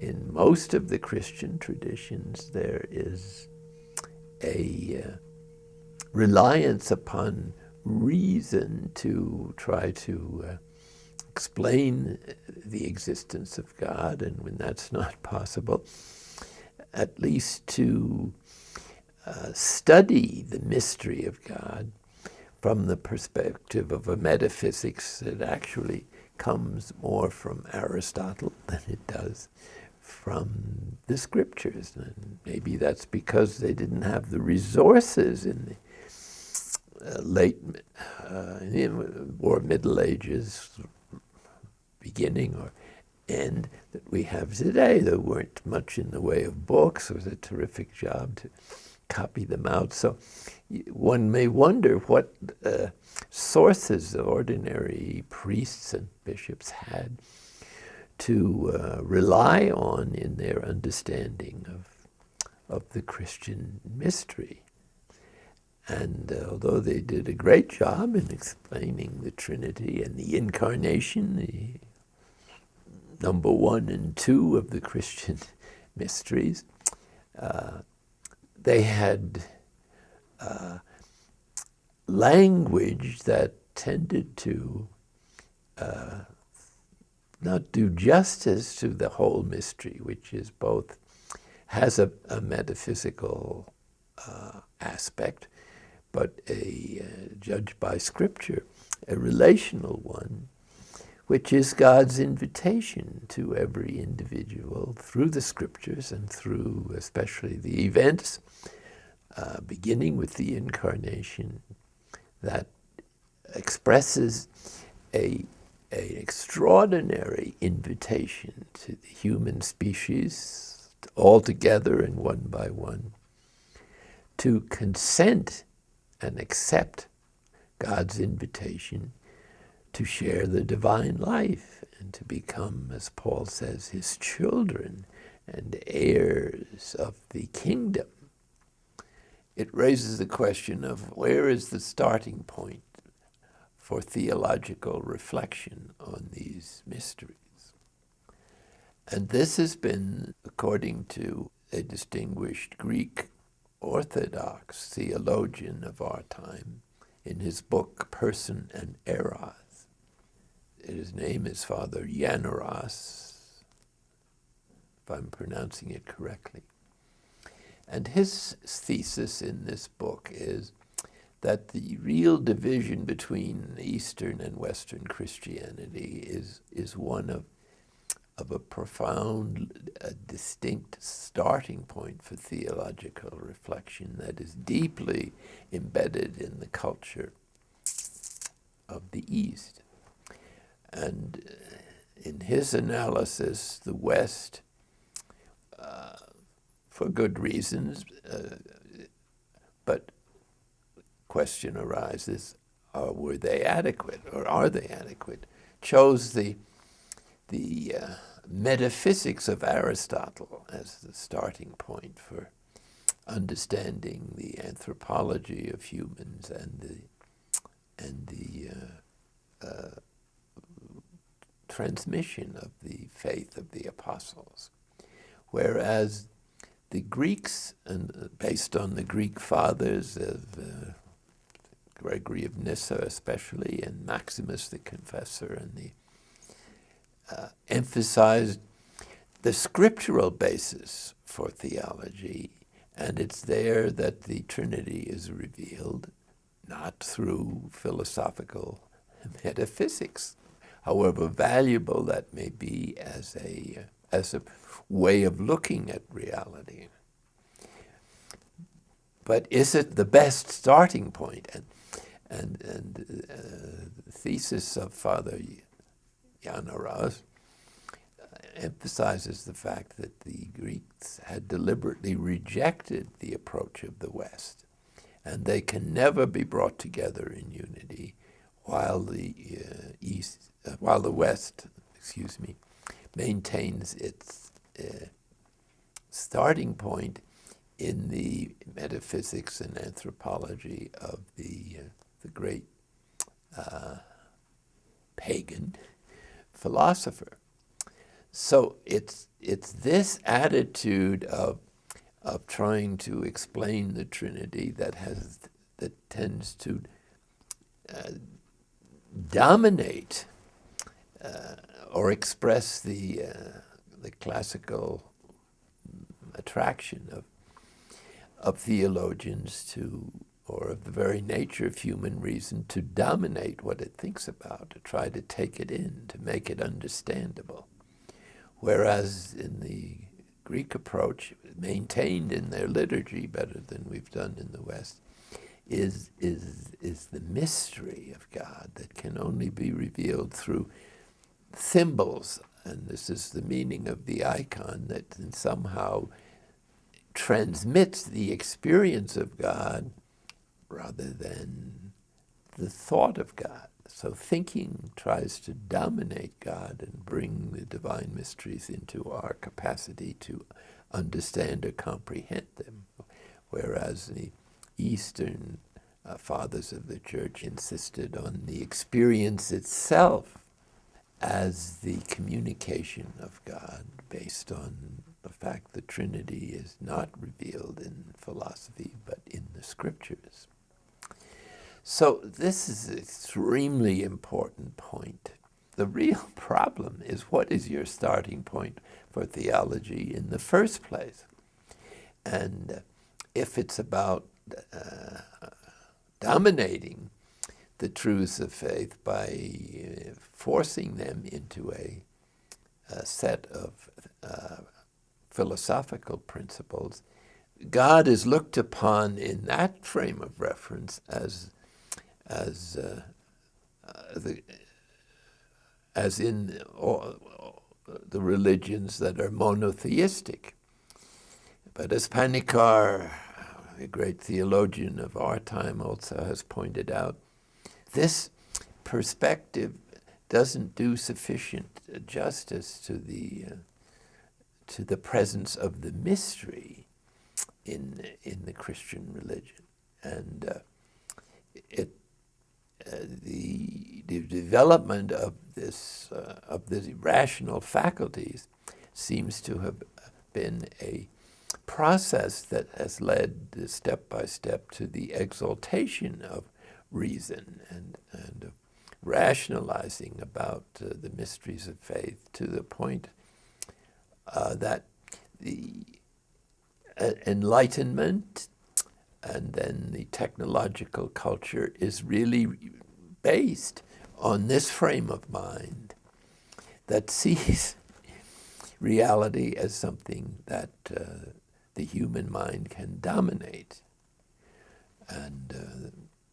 in most of the Christian traditions, there is a reliance upon reason to try to explain the existence of God, and when that's not possible, at least to study the mystery of God from the perspective of a metaphysics that actually comes more from Aristotle than it does from the scriptures. And maybe that's because they didn't have the resources in the late or Middle Ages beginning or end that we have today. There weren't much in the way of books. It was a terrific job to copy them out. So one may wonder what sources the ordinary priests and bishops had to rely on in their understanding of the Christian mystery. And although they did a great job in explaining the Trinity and the Incarnation, the number 1 and 2 of the Christian mysteries, they had language that tended to not do justice to the whole mystery, which is both has a metaphysical aspect, but judged by Scripture, a relational one, which is God's invitation to every individual through the Scriptures and through especially the events, beginning with the Incarnation, that expresses an extraordinary invitation to the human species, all together and one by one, to consent and accept God's invitation to share the divine life and to become, as Paul says, his children and heirs of the kingdom. It raises the question of where is the starting point for theological reflection on these mysteries. And this has been, according to a distinguished Greek Orthodox theologian of our time, in his book, Person and Eros. His name is Father Yannaros, if I'm pronouncing it correctly. And his thesis in this book is that the real division between Eastern and Western Christianity is one of a profound, distinct starting point for theological reflection that is deeply embedded in the culture of the East. And in his analysis, the West, for good reasons, but question arises, were they adequate, or are they adequate? Chose the metaphysics of Aristotle as the starting point for understanding the anthropology of humans and the transmission of the faith of the apostles. Whereas the Greeks, and based on the Greek fathers of Gregory of Nyssa especially, and Maximus the Confessor, and the emphasized the scriptural basis for theology, and it's there that the Trinity is revealed, not through philosophical metaphysics, however valuable that may be as a way of looking at reality. But is it the best starting point? And the thesis of Father Yannaros emphasizes the fact that the Greeks had deliberately rejected the approach of the West, and they can never be brought together in unity while the West, maintains its starting point in the metaphysics and anthropology of the great pagan philosopher. So it's this attitude of trying to explain the Trinity that tends to dominate or express the classical attraction of theologians to, or of the very nature of human reason, to dominate what it thinks about, to try to take it in, to make it understandable. Whereas in the Greek approach, maintained in their liturgy better than we've done in the West, is the mystery of God that can only be revealed through symbols. And this is the meaning of the icon, that somehow transmits the experience of God rather than the thought of God. So thinking tries to dominate God and bring the divine mysteries into our capacity to understand or comprehend them, whereas the Eastern fathers of the Church insisted on the experience itself as the communication of God, based on the fact the Trinity is not revealed in philosophy but in the Scriptures. So this is an extremely important point. The real problem is, what is your starting point for theology in the first place? And if it's about dominating the truths of faith by forcing them into a set of philosophical principles, God is looked upon in that frame of reference as in all the religions that are monotheistic. But as Panikar, a great theologian of our time, also has pointed out, this perspective doesn't do sufficient justice to the presence of the mystery in the Christian religion, and the development of the rational faculties seems to have been a process that has led step by step to the exaltation of reason and rationalizing about the mysteries of faith, to the point that the Enlightenment and then the technological culture is really based on this frame of mind that sees reality as something that the human mind can dominate. And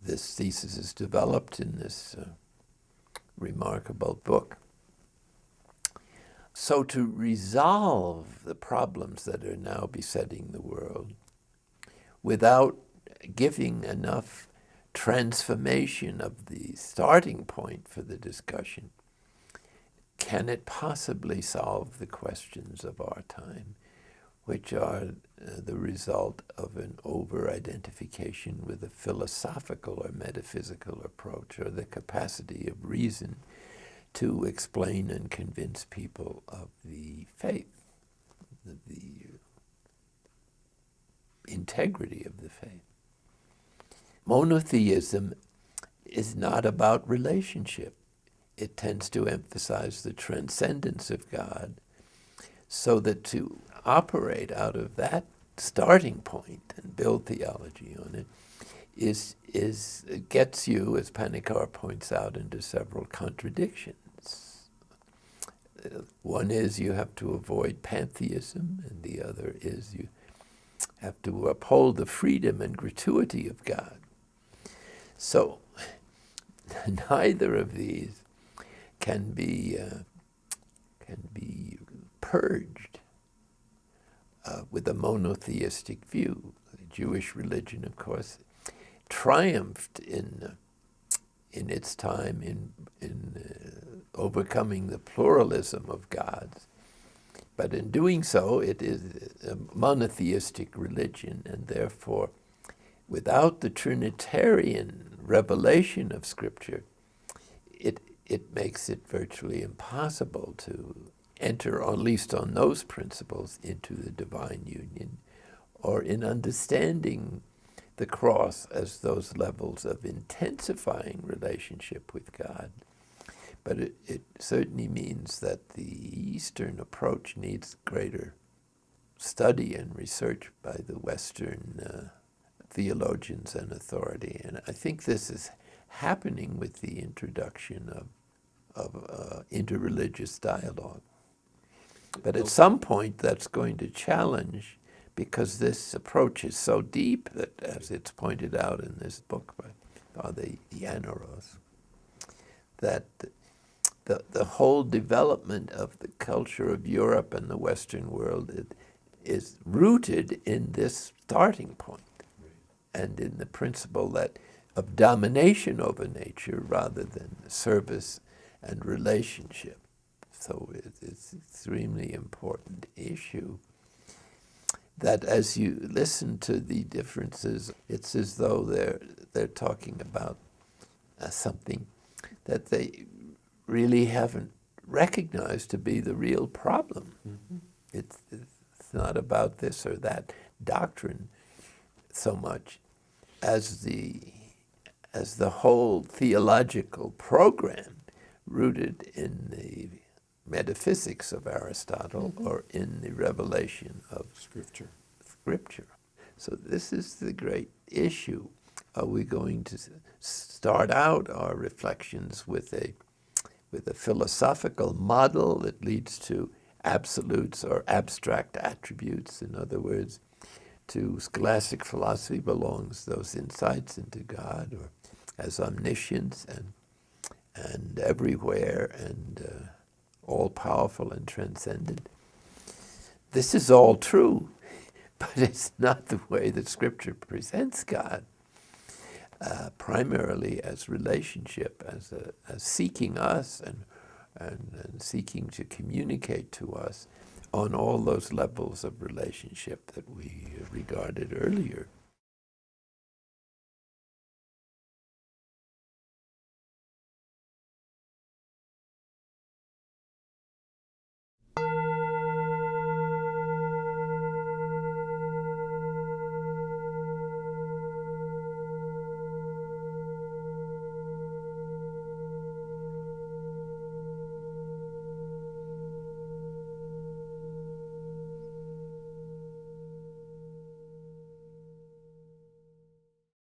this thesis is developed in this remarkable book. So to resolve the problems that are now besetting the world without giving enough transformation of the starting point for the discussion, can it possibly solve the questions of our time, which are the result of an over-identification with a philosophical or metaphysical approach, or the capacity of reason to explain and convince people of the faith, the integrity of the faith? Monotheism is not about relationship. It tends to emphasize the transcendence of God, so that to operate out of that starting point and build theology on it gets you, as Panikar points out, into several contradictions. One is you have to avoid pantheism, and the other is you have to uphold the freedom and gratuity of God. So neither of these can be purged with a monotheistic view. The Jewish religion, of course, triumphed in its time in overcoming the pluralism of gods. But in doing so, it is a monotheistic religion, and therefore, without the Trinitarian revelation of Scripture, it makes it virtually impossible to enter, or at least on those principles, into the divine union, or in understanding the cross as those levels of intensifying relationship with God. But it certainly means that the Eastern approach needs greater study and research by the Western theologians and authority. And I think this is happening with the introduction of interreligious dialogue. But at some point that's going to challenge, because this approach is so deep that, as it's pointed out in this book by the Anaros, that the whole development of the culture of Europe and the Western world is rooted in this starting point, and in the principle that of domination over nature rather than service and relationship. So it's an extremely important issue that as you listen to the differences, it's as though they're talking about something that they really haven't recognized to be the real problem. Mm-hmm. It's not about this or that doctrine so much as the whole theological program rooted in the metaphysics of Aristotle, mm-hmm. or in the revelation of Scripture. So this is the great issue. Are we going to start out our reflections with a philosophical model that leads to absolutes or abstract attributes? In other words, to scholastic philosophy belongs those insights into God, or as omniscience and everywhere and all-powerful and transcendent. This is all true, but it's not the way that Scripture presents God. Primarily as relationship, as seeking us and seeking to communicate to us on all those levels of relationship that we regarded earlier.